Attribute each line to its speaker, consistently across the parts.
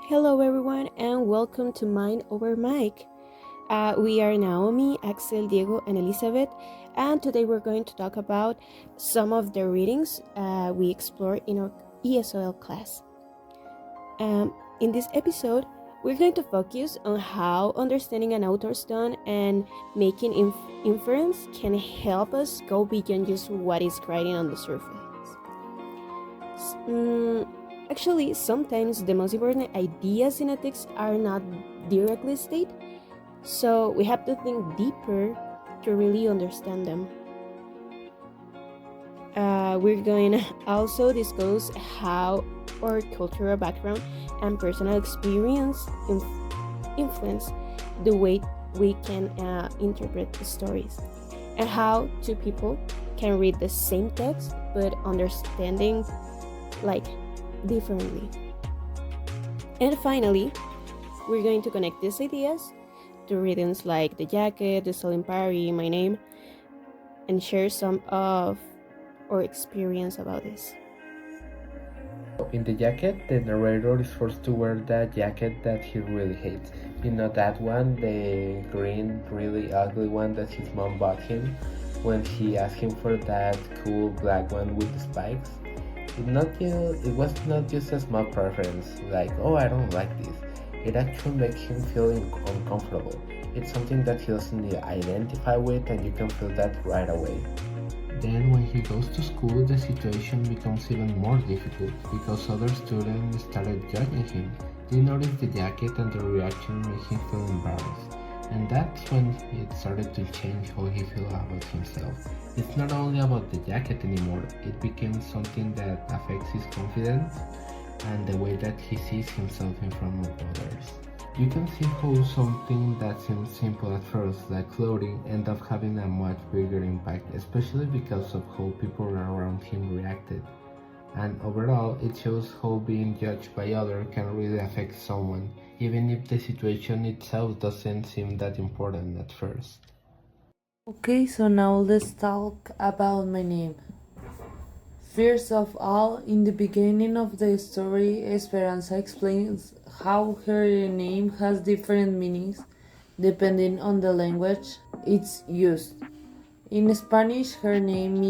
Speaker 1: Hello, everyone, and welcome to Mind Over Mic. We are Naomi, Axel, Diego, and Elizabeth, and today we're going to talk about some of the readings we explore in our Esol class. In this episode, we're going to focus on how understanding an author's tone and making inference can help us go beyond just what is writing on the surface. Actually, sometimes the most important ideas in a text are not directly stated, so we have to think deeper to really understand them. We're going to also discuss how our cultural background and personal experience influence the way we can interpret the stories, and how two people can read the same text but understanding differently. And finally, we're going to connect these ideas to readings like The Jacket, The Stolen Party, My Name, and share some of our experience about this.
Speaker 2: In The Jacket, the narrator is forced to wear that jacket that he really hates. You know that one, the green, really ugly one that his mom bought him when he asked him for that cool black one with the spikes? It was not just a small preference, like, oh, I don't like this. It actually makes him feel uncomfortable. It's something that he doesn't identify with, and you can feel that right away. Then when he goes to school, the situation becomes even more difficult because other students started judging him. They noticed the jacket and the reaction made him feel embarrassed. And that's when it started to change how he feels about himself. It's not only about the jacket anymore, it became something that affects his confidence and the way that he sees himself in front of others. You can see how something that seems simple at first, like clothing, ends up having a much bigger impact, especially because of how people around him reacted. And overall, it shows how being judged by others can really affect someone, even if the situation itself doesn't seem that important at first.
Speaker 3: Okay, so now let's talk about my name. First of all, in the beginning of the story, Esperanza explains how her name has different meanings depending on the language it's used. In Spanish, her name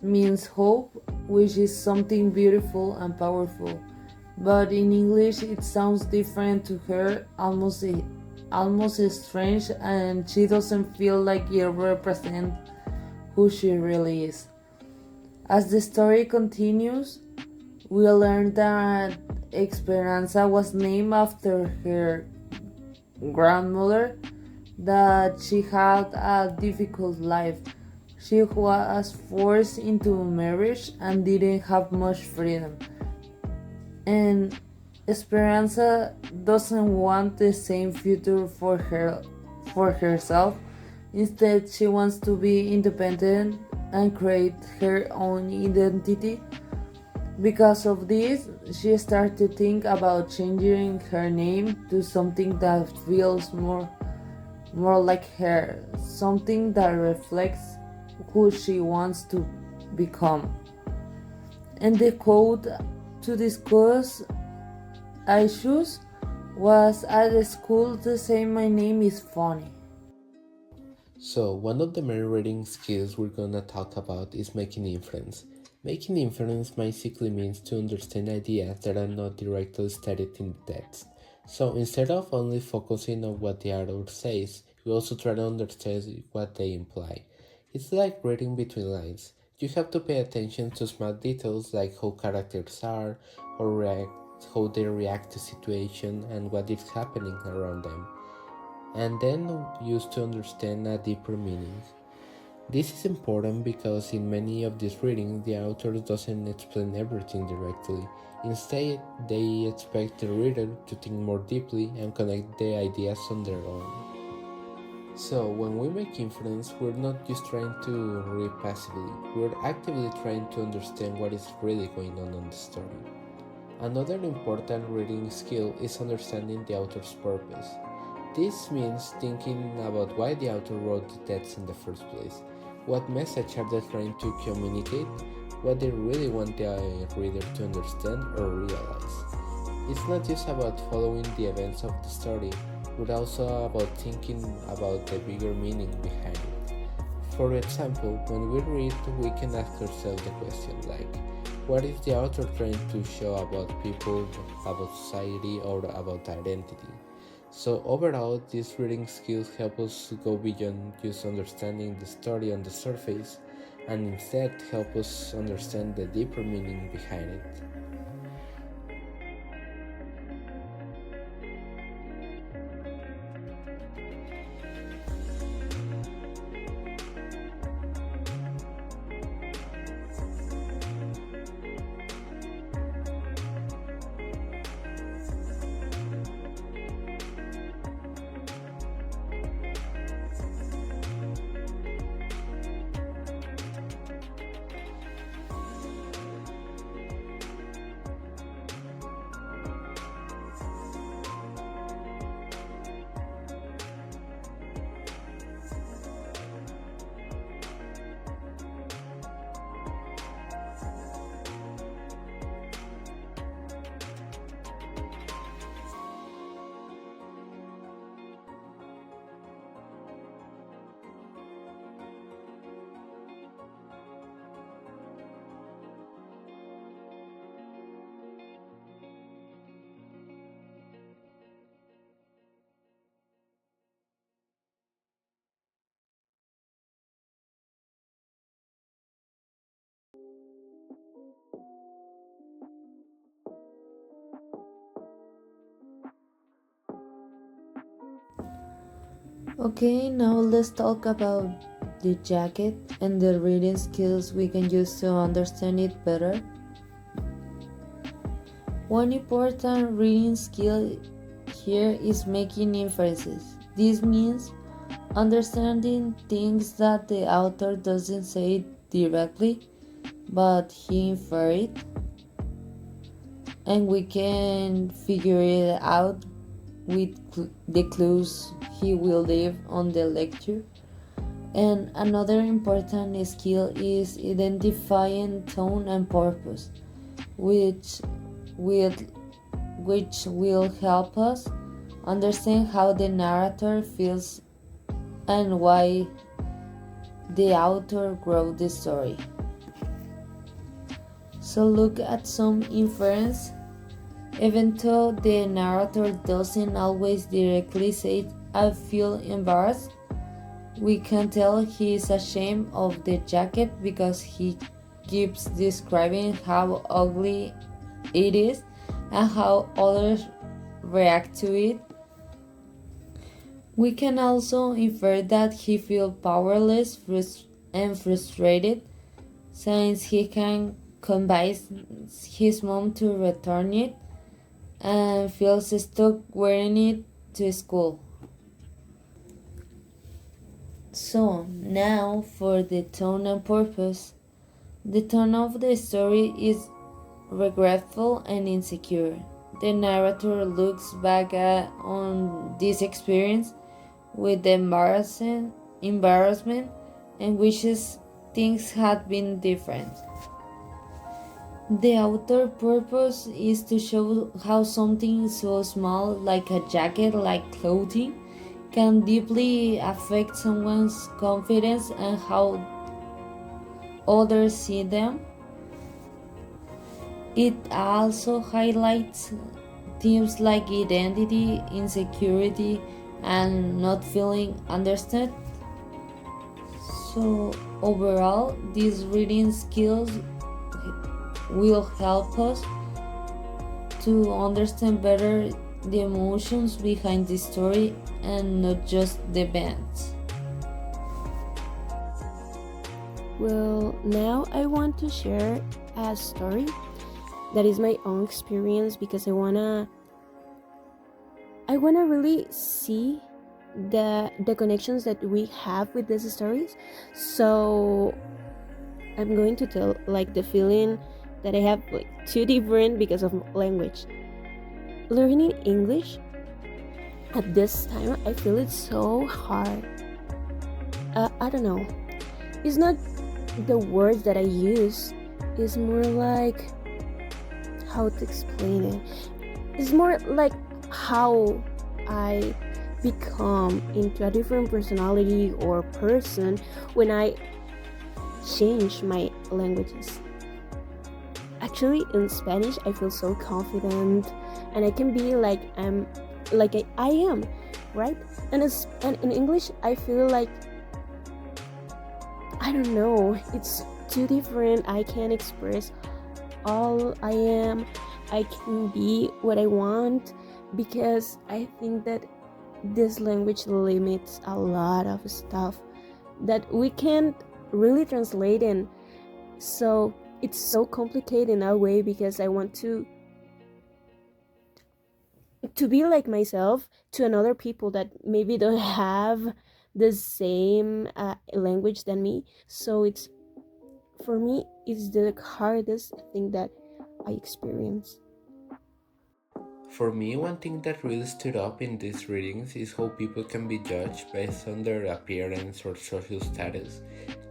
Speaker 3: means hope, which is something beautiful and powerful. But in English, it sounds different to her, almost strange, and she doesn't feel like it represents who she really is. As the story continues, we learn that Esperanza was named after her grandmother, that she had a difficult life. She was forced into marriage and didn't have much freedom. And Esperanza doesn't want the same future for herself. Instead, she wants to be independent and create her own identity. Because of this, she started to think about changing her name to something that feels more like her, something that reflects who she wants to become. And the quote to discuss issues was at school to say my name is funny.
Speaker 2: So, one of the main reading skills we're gonna talk about is making inference. Making inference basically means to understand ideas that are not directly stated in the text. So, instead of only focusing on what the author says, we also try to understand what they imply. It's like reading between lines. You have to pay attention to small details like how characters are, how they react to situation, and what is happening around them, and then use to understand a deeper meaning. This is important because in many of these readings, the author doesn't explain everything directly. Instead, they expect the reader to think more deeply and connect the ideas on their own. So, when we make inference, we're not just trying to read passively, we're actively trying to understand what is really going on in the story. Another important reading skill is understanding the author's purpose. This means thinking about why the author wrote the text in the first place. What message are they trying to communicate? What they really want the reader to understand or realize? It's not just about following the events of the story, but also about thinking about the bigger meaning behind it. For example, when we read, we can ask ourselves the question like, what is the author trying to show about people, about society, or about identity? So overall, these reading skills help us go beyond just understanding the story on the surface and instead help us understand the deeper meaning behind it.
Speaker 3: Okay, now let's talk about the jacket and the reading skills we can use to understand it better. One important reading skill here is making inferences. This means understanding things that the author doesn't say directly, but he inferred it, and we can figure it out with the clues he will leave on the lecture. And another important skill is identifying tone and purpose, which will, which will help us understand how the narrator feels and why the author wrote the story. So look at some inference. Even though the narrator doesn't always directly say, I feel embarrassed, we can tell he is ashamed of the jacket because he keeps describing how ugly it is and how others react to it. We can also infer that he feels powerless and frustrated since he can convince his mom to return it and feels stuck wearing it to school. So now for the tone and purpose. The tone of the story is regretful and insecure. The narrator looks back on this experience with embarrassment and wishes things had been different. The author's purpose is to show how something so small like a jacket, like clothing, can deeply affect someone's confidence and how others see them. It also highlights themes like identity, insecurity, and not feeling understood. So, overall, these reading skills will help us to understand better the emotions behind the story and not just the events.
Speaker 1: Well, now I want to share a story that is my own experience because I wanna really see the connections that we have with these stories. So I'm going to tell like the feeling that I have like two different because of language. Learning English at this time, I feel it's so hard. I don't know. It's not the words that I use. It's more like how to explain it. it's more like how I become into a different personality or person when I change my languages. Actually, in Spanish, I feel so confident, and I can be like I am, right? And in English, I feel like, I don't know, it's too different. I can express all I am. I can be what I want, because I think that this language limits a lot of stuff that we can't really translate in. So it's so complicated in a way, because I want to be like myself to another people that maybe don't have the same language than me. So it's, for me, it's the hardest thing that I experience.
Speaker 2: For me, one thing that really stood up in these readings is how people can be judged based on their appearance or social status.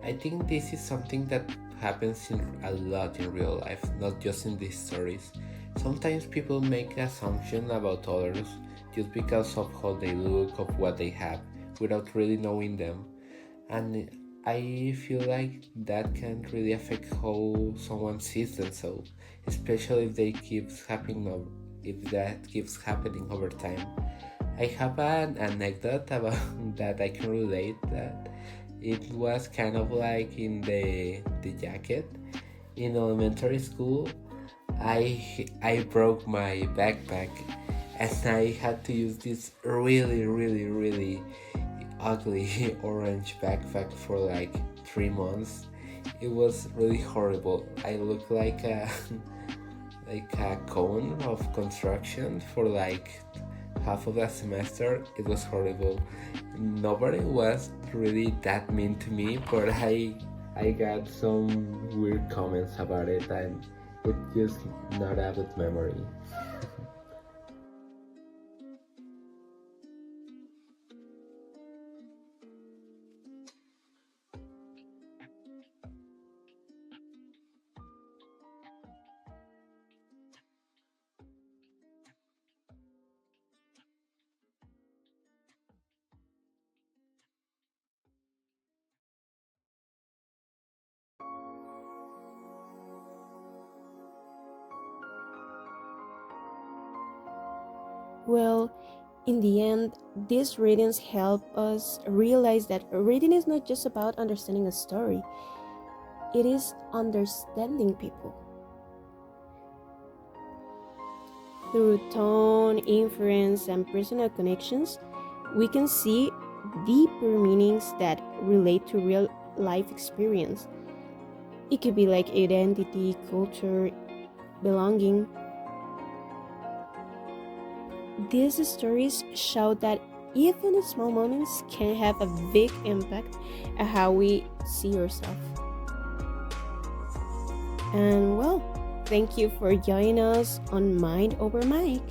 Speaker 2: I think this is something that happens a lot in real life, not just in these stories. Sometimes people make assumptions about others just because of how they look, of what they have, without really knowing them. And I feel like that can really affect how someone sees themselves, especially if that keeps happening over time. I have an anecdote about that I can relate. That it was kind of like in the jacket in elementary school. I broke my backpack, and I had to use this really ugly orange backpack for like 3 months. It was really horrible. I looked like a like a cone of construction for like half of the semester. It was horrible. Nobody was really that mean to me, but I got some weird comments about it, and it's just not a good memory.
Speaker 1: Well, in the end, these readings help us realize that reading is not just about understanding a story, it is understanding people. Through tone, inference, and personal connections, we can see deeper meanings that relate to real life experience. It could be like identity, culture, belonging. These stories show that even small moments can have a big impact on how we see ourselves. And well, thank you for joining us on Mind Over Mic.